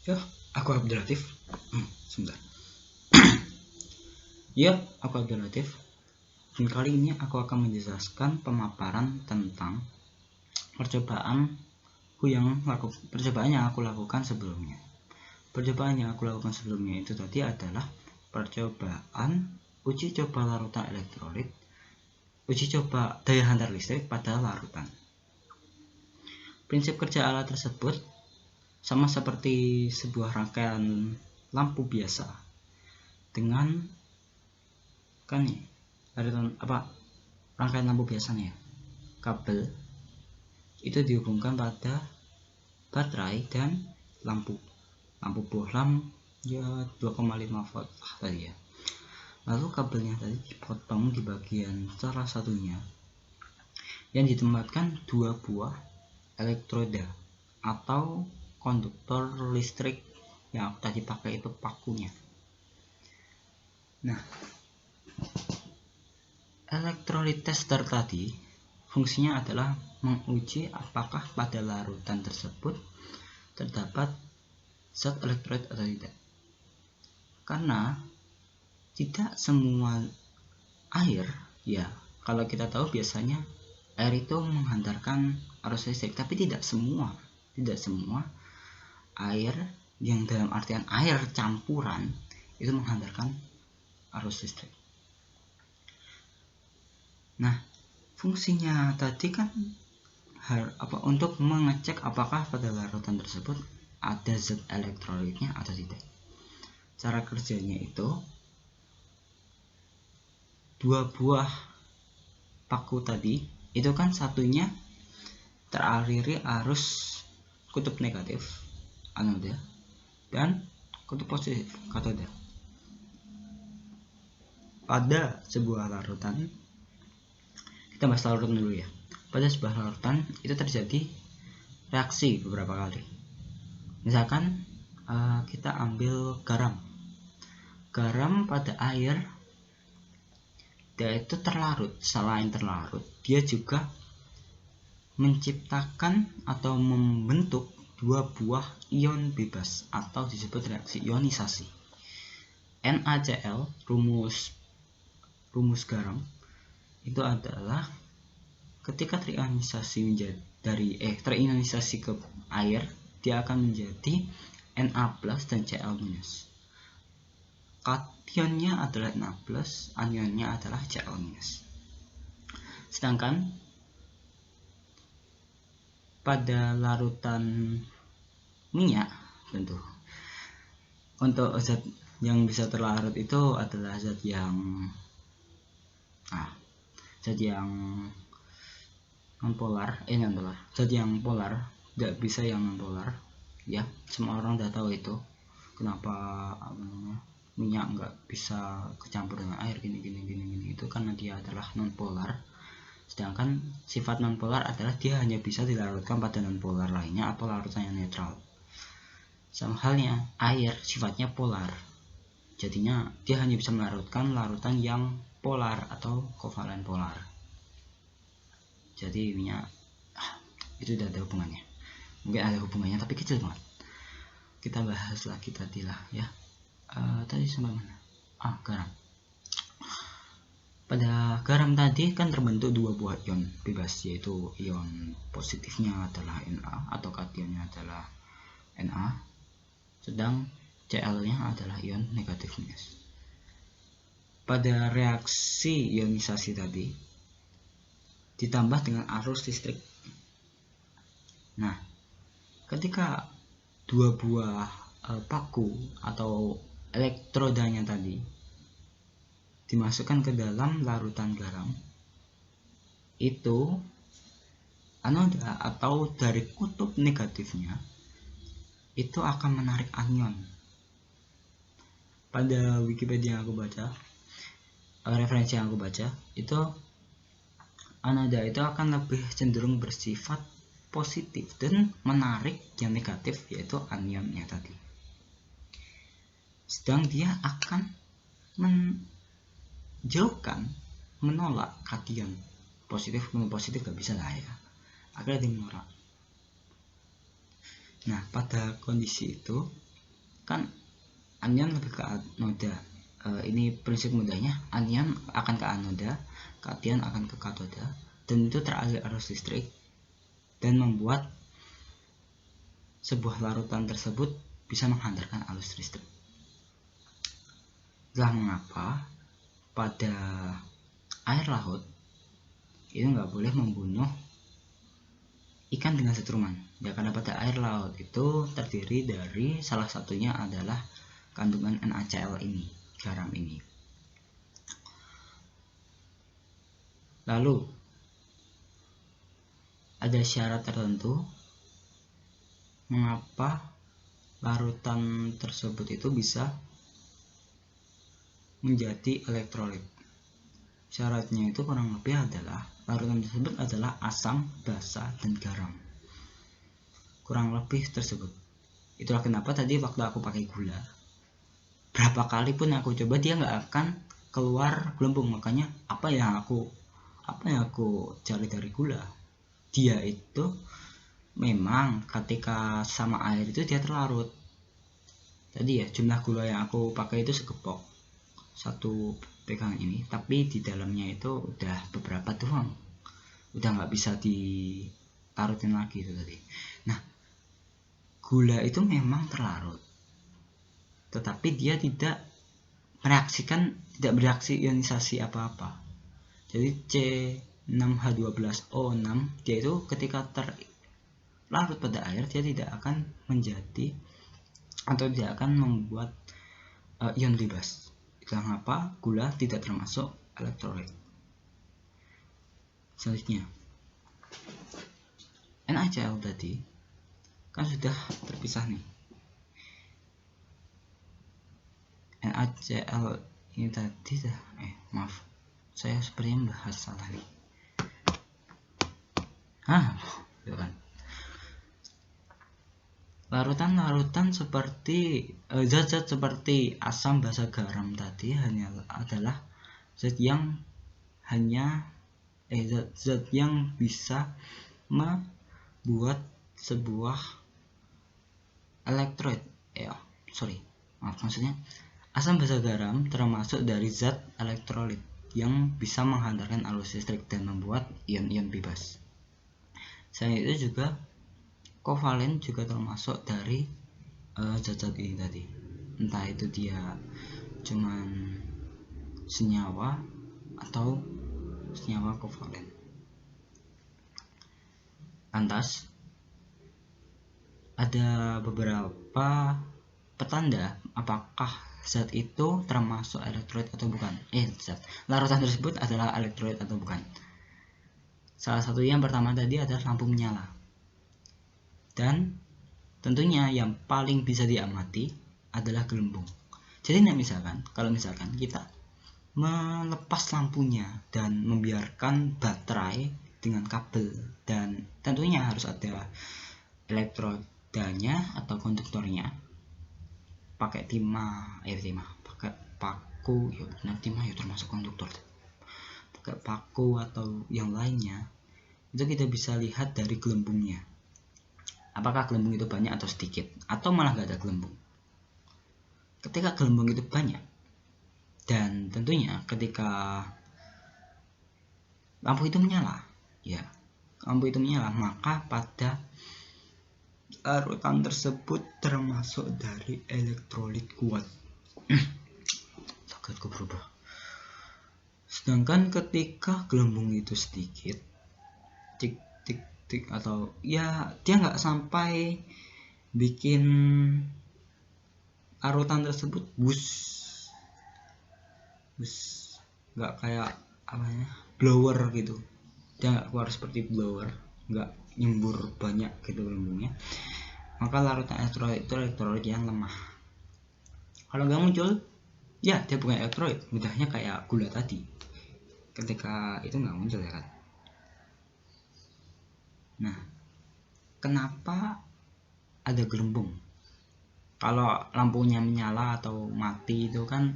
Ya, aku Abdul Latif. Sebentar. Ya, aku Abdul Latif. Dan kali ini aku akan menjelaskan pemaparan tentang percobaan yang aku lakukan sebelumnya. Percobaan yang aku lakukan sebelumnya itu tadi adalah percobaan uji coba larutan elektrolit, uji coba daya hantar listrik pada larutan. Prinsip kerja alat tersebut sama seperti sebuah rangkaian lampu biasa dengan rangkaian lampu biasanya. Kabel itu dihubungkan pada baterai dan lampu bohlam ya 2,5 volt tadi ya. Lalu kabelnya tadi dipotong di bagian salah satunya yang ditempatkan 2 buah elektroda atau konduktor listrik yang tadi pakai itu pakunya. Nah, elektrolit tester tadi fungsinya adalah menguji apakah pada larutan tersebut terdapat zat elektrolit atau tidak. Karena tidak semua air, ya kalau kita tahu biasanya air itu menghantarkan arus listrik, tapi tidak semua air yang dalam artian air campuran itu menghantarkan arus listrik. Nah, fungsinya tadi kan untuk mengecek apakah pada larutan tersebut ada zat elektrolitnya atau tidak. Cara kerjanya itu 2 buah paku tadi itu kan satunya teraliri arus kutub negatif anoda dan kutub positif katoda. Pada sebuah larutan, kita bahas larutan dulu ya. Pada sebuah larutan itu terjadi reaksi beberapa kali. Misalkan kita ambil garam pada air, dia itu terlarut. Selain terlarut, dia juga menciptakan atau membentuk 2 buah ion bebas atau disebut reaksi ionisasi. NaCl, rumus garam itu adalah ketika terionisasi ke air, dia akan menjadi Na+ dan Cl-. Kationnya adalah Na+, anionnya adalah Cl-. Sedangkan pada larutan minyak, tentu untuk zat yang bisa terlarut itu adalah zat yang nonpolar, zat yang polar, nggak bisa yang nonpolar ya. Semua orang udah tahu itu kenapa minyak nggak bisa kecampur dengan air gini itu karena dia adalah nonpolar. Sedangkan sifat nonpolar adalah dia hanya bisa dilarutkan pada nonpolar lainnya atau larutan yang netral. Sama halnya air sifatnya polar, jadinya dia hanya bisa melarutkan larutan yang polar atau kovalen polar. Jadi minyak itu tidak ada hubungannya, mungkin ada hubungannya tapi kecil banget. Kita bahas lagi tadi lah ya. Tadi sampai mana? Garam. Pada garam tadi kan terbentuk 2 buah ion bebas, yaitu ion positifnya adalah Na atau kationnya adalah Na, sedang Cl-nya adalah ion negatif minus. Pada reaksi ionisasi tadi ditambah dengan arus listrik. Nah, ketika 2 buah paku atau elektrodanya tadi dimasukkan ke dalam larutan garam, itu anoda atau dari kutub negatifnya itu akan menarik anion. Pada Wikipedia yang aku baca, referensi yang aku baca, itu anoda itu akan lebih cenderung bersifat positif dan menarik yang negatif, yaitu anionnya tadi. Sedang dia akan menolak kation. Positif gak bisa lah ya, akhirnya dia menolak. Nah, pada kondisi itu kan anion lebih ke anoda. Ini prinsip mudahnya, anion akan ke anoda, kation akan ke katoda, dan itu teralir arus listrik dan membuat sebuah larutan tersebut bisa menghantarkan arus listrik. Itulah mengapa pada air laut itu nggak boleh membunuh ikan dengan setruman ya, karena pada air laut itu terdiri dari salah satunya adalah kandungan NaCl ini, garam ini. Lalu ada syarat tertentu mengapa larutan tersebut itu bisa menjadi elektrolit. Syaratnya itu kurang lebih adalah larutan tersebut adalah asam, basa, dan garam. Kurang lebih tersebut. Itulah kenapa tadi waktu aku pakai gula, berapa kali pun aku coba dia nggak akan keluar gelembung. Makanya apa yang aku cari dari gula, dia itu memang ketika sama air itu dia terlarut. Tadi ya jumlah gula yang aku pakai itu segepok satu pegangan ini, tapi di dalamnya itu udah beberapa doang, udah nggak bisa ditarutin lagi itu tadi. Nah, gula itu memang terlarut, tetapi dia tidak bereaksi ionisasi apa-apa. Jadi C6H12O6 dia itu ketika terlarut pada air dia tidak akan menjadi atau tidak akan membuat ion bebas. Itulah mengapa gula tidak termasuk elektrolit. Selanjutnya, NaCl tadi kan sudah terpisah nih. NaCl ini tadi maaf, saya sepertinya membahas salah nih. Kan. Larutan-larutan seperti zat-zat seperti asam, basa, garam tadi adalah zat yang zat yang bisa membuat sebuah elektrolit. Maksudnya asam, basa, garam termasuk dari zat elektrolit yang bisa menghantarkan arus listrik dan membuat ion-ion bebas. Selain itu juga kovalen juga termasuk dari zat-zat ini tadi. Entah itu dia cuman senyawa atau senyawa kovalen. Lantas ada beberapa petanda apakah zat itu termasuk elektrolit atau bukan. Larutan tersebut adalah elektrolit atau bukan. Salah satu yang pertama tadi adalah lampu menyala. Dan tentunya yang paling bisa diamati adalah gelembung. Jadi kalau misalkan kita melepas lampunya dan membiarkan baterai dengan kabel, dan tentunya harus ada elektrodanya atau konduktornya, pakai pakai paku, timah termasuk konduktor, pakai paku atau yang lainnya, itu kita bisa lihat dari gelembungnya. Apakah gelembung itu banyak atau sedikit, atau malah gak ada gelembung. Ketika gelembung itu banyak, dan tentunya ketika lampu itu menyala, maka pada larutan tersebut termasuk dari elektrolit kuat. Sakitku berubah. Sedangkan ketika gelembung itu sedikit, tik atau ya dia nggak sampai bikin larutan tersebut bus, nggak kayak blower gitu. Dia nggak keluar seperti blower, nggak nyembur banyak gitu gelembungnya. Maka larutan elektrolit itu elektrolit yang lemah. Kalau nggak muncul, ya dia bukan elektrolit. Mudahnya kayak gula tadi. Ketika itu nggak muncul ya kan. Nah, kenapa ada gelembung? Kalau lampunya menyala atau mati itu kan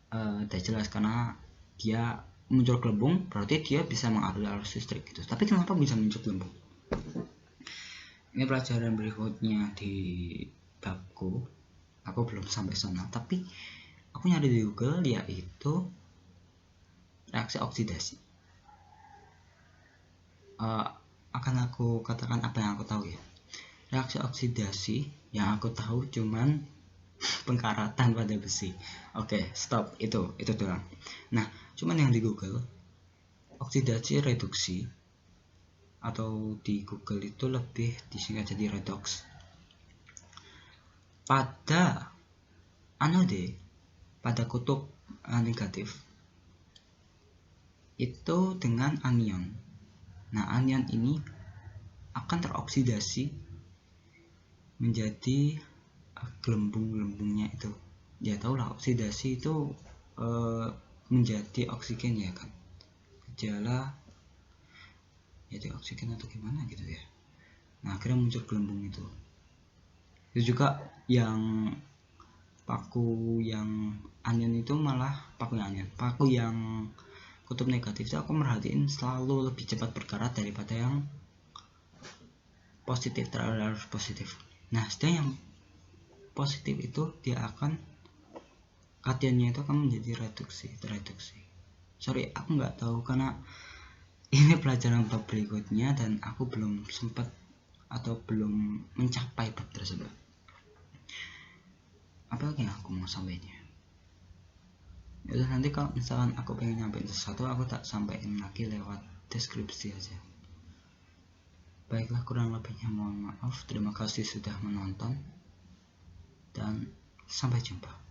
udah jelas, karena dia muncul gelembung berarti dia bisa mengaliri arus listrik gitu. Tapi kenapa bisa muncul gelembung? Ini pelajaran berikutnya di babku. aku belum sampai sana, tapi aku nyari di Google yaitu reaksi oksidasi. Akan aku katakan apa yang aku tahu ya. Reaksi oksidasi yang aku tahu cuman pengkaratan pada besi. Oke, stop, itu doang. Nah, cuman yang di Google oksidasi reduksi, atau di Google itu lebih disingkat jadi redox, pada anode, pada kutub negatif itu dengan anion. Nah, anion ini akan teroksidasi menjadi gelembung-gelembungnya itu. Ya tau lah, oksidasi itu menjadi oksigen ya kan. Gejala jadi oksigen atau gimana gitu ya. Nah, akhirnya muncul gelembung itu. Itu juga yang paku yang anion itu malah paku yang kutub negatif itu aku merhatiin selalu lebih cepat berkarat daripada yang positif, terlalu positif. Nah, sedang yang positif itu dia akan kationnya itu akan menjadi reduksi. Sorry, aku nggak tahu karena ini pelajaran bab berikutnya dan aku belum sempat atau belum mencapai bab tersebut. Apa lagi yang aku mau sampaikan? Yaudah, nanti kalau misalkan aku pengen nyampein sesuatu, aku tak sampaikan lagi lewat deskripsi aja. Baiklah, kurang lebihnya mohon maaf. Terima kasih sudah menonton dan sampai jumpa.